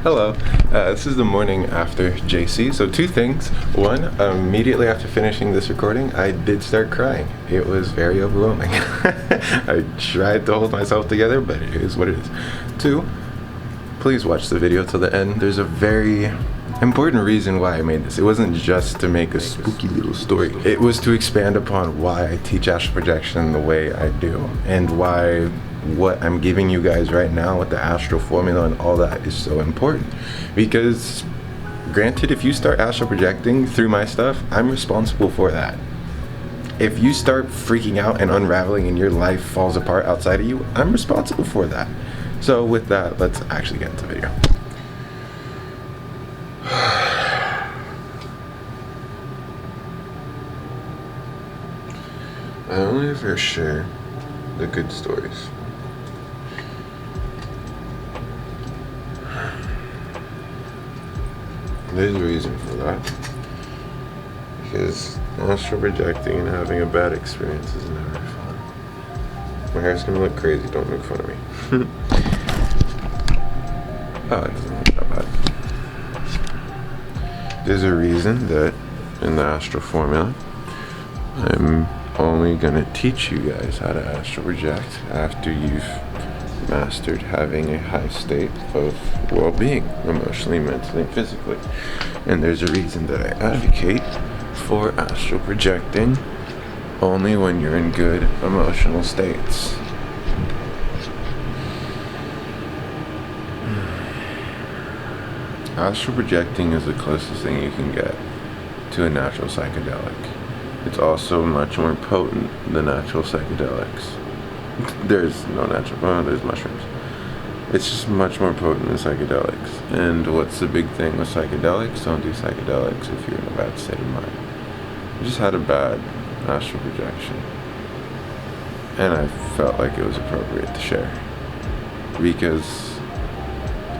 Hello, this is the morning after JC. So two things. One, immediately after finishing this recording, I did start crying. It was very overwhelming. I tried to hold myself together, but it is what it is. Two, please watch the video till the end. There's a very important reason why I made this. It wasn't just to make a spooky little story. It was to expand upon why I teach astral projection the way I do, and why what I'm giving you guys right now with the astral formula and all that is so important. Because granted, if you start astral projecting through my stuff, I'm responsible for that. If you start freaking out and unraveling and your life falls apart outside of you, I'm responsible for that. So with that, let's actually get into the video. I only ever share the good stories. There's a reason for that. Because astral projecting and having a bad experience is never fun. My hair's gonna look crazy, don't make fun of me. Oh, it doesn't look that bad. There's a reason that in the astral formula, I'm only gonna teach you guys how to astral project after you've mastered having a high state of well-being, emotionally, mentally, and physically. And there's a reason that I advocate for astral projecting only when you're in good emotional states. Astral projecting is the closest thing you can get to a natural psychedelic. It's also much more potent than natural psychedelics. There's no natural, well, there's mushrooms. It's just much more potent than psychedelics. And what's the big thing with psychedelics? Don't do psychedelics if you're in a bad state of mind. I just had a bad astral projection. And I felt like it was appropriate to share. Because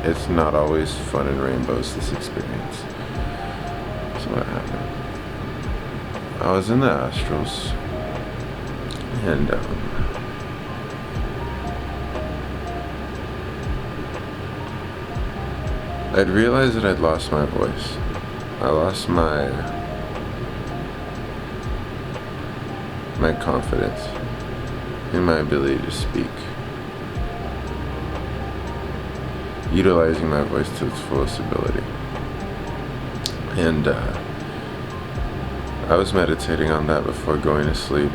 it's not always fun and rainbows, this experience. So what happened? I was in the astrals, and I'd realized that I'd lost my voice. I lost my confidence in my ability to speak, utilizing my voice to its fullest ability. And I was meditating on that before going to sleep,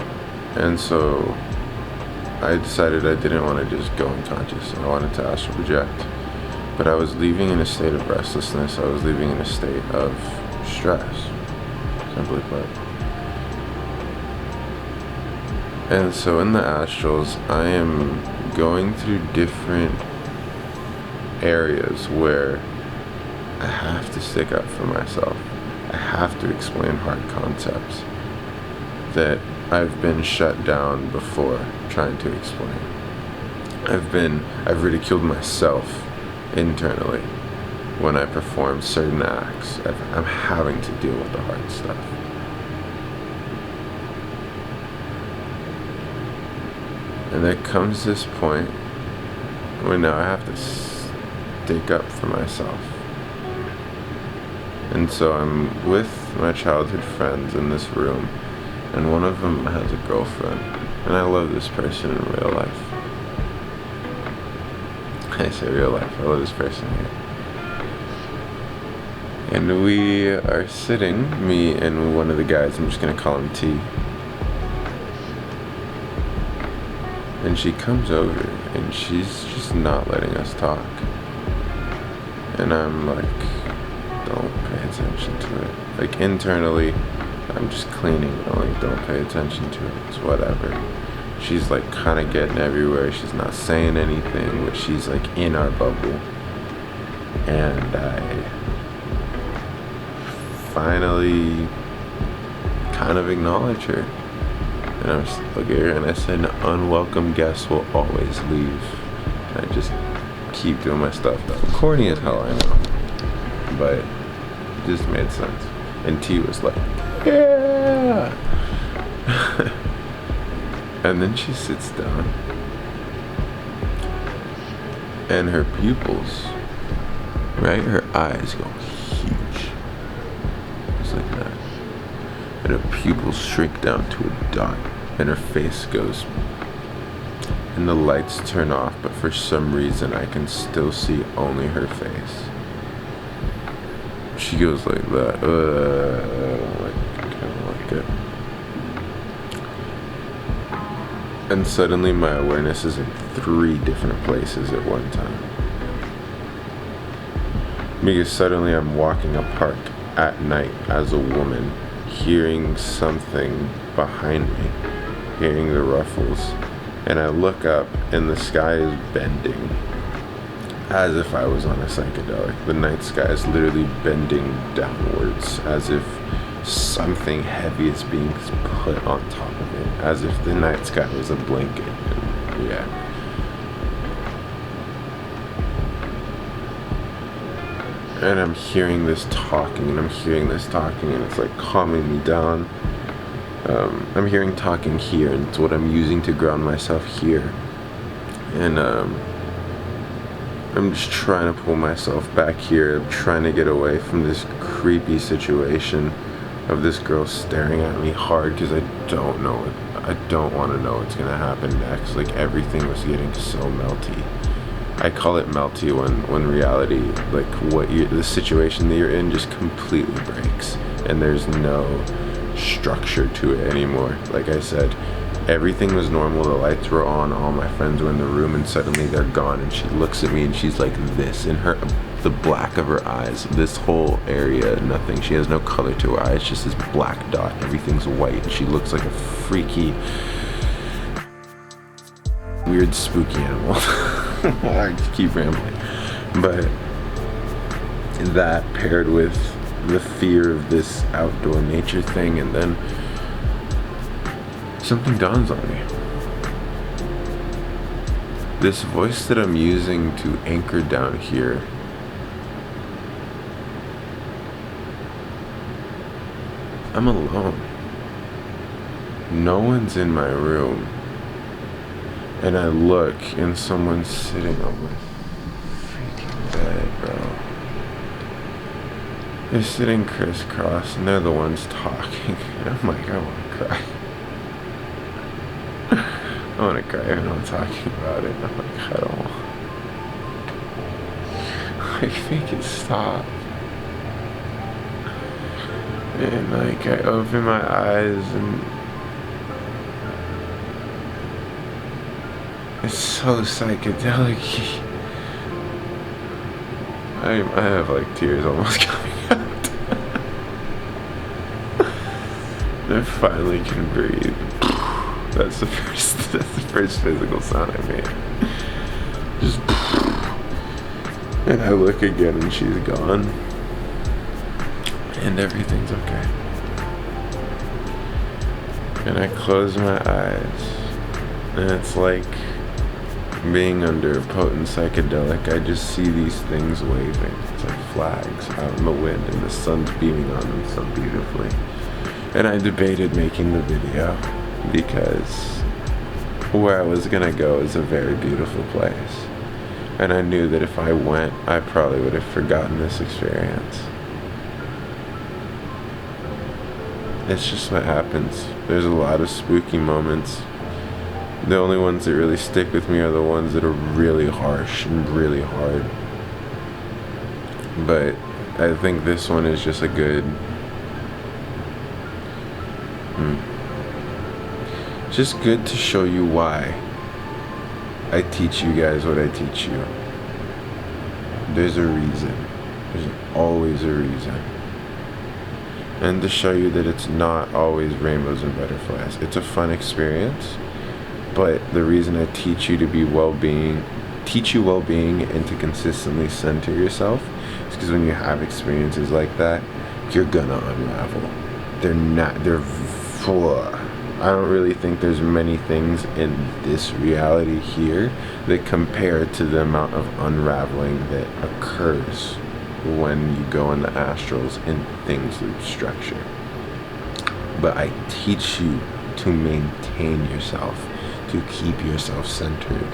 and so I decided I didn't want to just go unconscious. I wanted to astral project, but I was leaving in a state of restlessness. I was leaving in a state of stress, simply put. And so in the astrals, I am going through different areas where I have to stick up for myself. I have to explain hard concepts that I've been shut down before trying to explain. I've ridiculed myself internally when I perform certain acts. I'm having to deal with the hard stuff. And there comes this point where now I have to stick up for myself. And so I'm with my childhood friends in this room, and one of them has a girlfriend, and I love this person in real life. I say real life, I love this person here. And we are sitting, me and one of the guys, I'm just gonna call him T. And she comes over, and she's just not letting us talk. And I'm like, don't pay attention to it. Like internally, I'm just cleaning. I'm like, don't pay attention to it. It's whatever. She's like kind of getting everywhere. She's not saying anything, but she's like in our bubble. And I finally kind of acknowledge her. And I'm just look at her and I said, an unwelcome guest will always leave. And I just keep doing my stuff though. Corny as hell, I know. But it just made sense. And T was like, yeah. And then she sits down, and her pupils right? Her eyes go huge, just like that, and her pupils shrink down to a dot, and her face goes, and the lights turn off, but for some reason I can still see only her face. She goes like that. I don't like it. And suddenly my awareness is in 3 different places at one time. Because suddenly I'm walking a park at night as a woman, hearing something behind me, hearing the ruffles, and I look up and the sky is bending as if I was on a psychedelic. The night sky is literally bending downwards as if something heavy is being put on top of it, as if the night sky was a blanket. And yeah. And I'm hearing this talking, and it's like calming me down. I'm hearing talking here, and it's what I'm using to ground myself here. And I'm just trying to pull myself back here. I'm trying to get away from this creepy situation of this girl staring at me hard, because I don't want to know what's gonna happen next. Like, everything was getting so melty. I call it melty when reality, like the situation that you're in, just completely breaks, and there's no structure to it anymore. Like I said, everything was normal, the lights were on, all my friends were in the room, and suddenly they're gone, and she looks at me and she's like this, in the black of her eyes, this whole area, nothing, she has no color to her eyes, just this black dot, everything's white, and she looks like a freaky, weird, spooky animal. I just keep rambling. But that paired with the fear of this outdoor nature thing, and then something dawns on me. This voice that I'm using to anchor down here, I'm alone. No one's in my room. And I look, and someone's sitting on my freaking bed, bro. They're sitting crisscross, and they're the ones talking. And I'm like, I want to cry. I want to cry even though I'm talking about it. I'm like, I don't want. Like, make it stop. And like, I open my eyes, and it's so psychedelic. I have like tears almost coming out. I finally can breathe. That's the first physical sound I made. Just, and I look again, and she's gone, and everything's okay. And I close my eyes, and it's like being under a potent psychedelic. I just see these things waving. It's like flags out in the wind, and the sun's beaming on them so beautifully. And I debated making the video because where I was gonna go is a very beautiful place, and I knew that if I went, I probably would have forgotten this experience. It's just what happens. There's a lot of spooky moments. The only ones that really stick with me are the ones that are really harsh and really hard. But I think this one is just a good... just good to show you why I teach you guys what I teach you. There's a reason. There's always a reason. And to show you that it's not always rainbows and butterflies. It's a fun experience. But the reason I teach you to be well-being, teach you well-being and to consistently center yourself is because when you have experiences like that, you're gonna unravel. I don't really think there's many things in this reality here that compare to the amount of unraveling that occurs when you go in the astrals and things lose structure. But I teach you to maintain yourself, to keep yourself centered.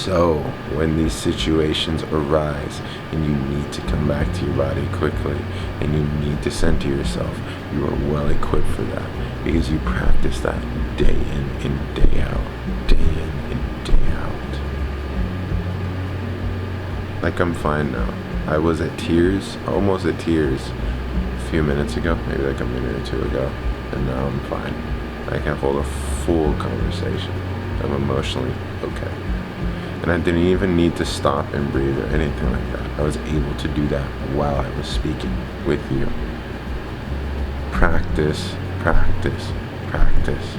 So when these situations arise and you need to come back to your body quickly and you need to center yourself, you are well equipped for that because you practice that day in and day out, day in and day out. Like, I'm fine now. I was at tears, almost at tears a few minutes ago, maybe like a minute or two ago, and now I'm fine. I can hold a full conversation. I'm emotionally okay. And I didn't even need to stop and breathe or anything like that. I was able to do that while I was speaking with you. Practice, practice, practice.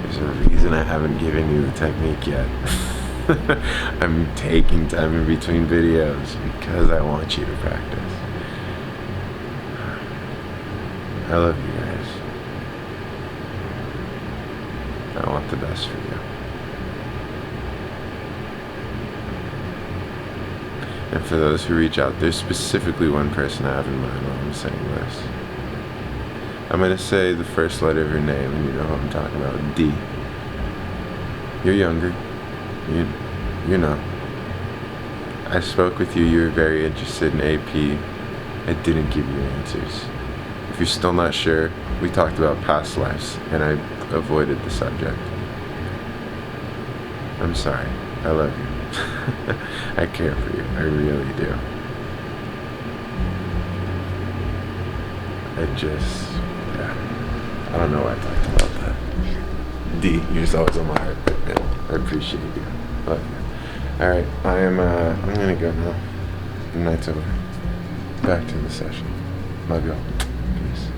There's a reason I haven't given you the technique yet. I'm taking time in between videos because I want you to practice. I love you guys. I want the best for you. And for those who reach out, there's specifically one person I have in mind while I'm saying this. I'm going to say the first letter of your name, and you know who I'm talking about. D. You're younger. You know. I spoke with you. You were very interested in AP. I didn't give you answers. If you're still not sure, we talked about past lives, and I avoided the subject. I'm sorry. I love you. I care for you. I really do. I don't know why I talked about that. D, you're just always on my heart. Man, I appreciate you. Love you. Alright, I'm gonna go now. The night's over. Back to the session. Love y'all. Peace.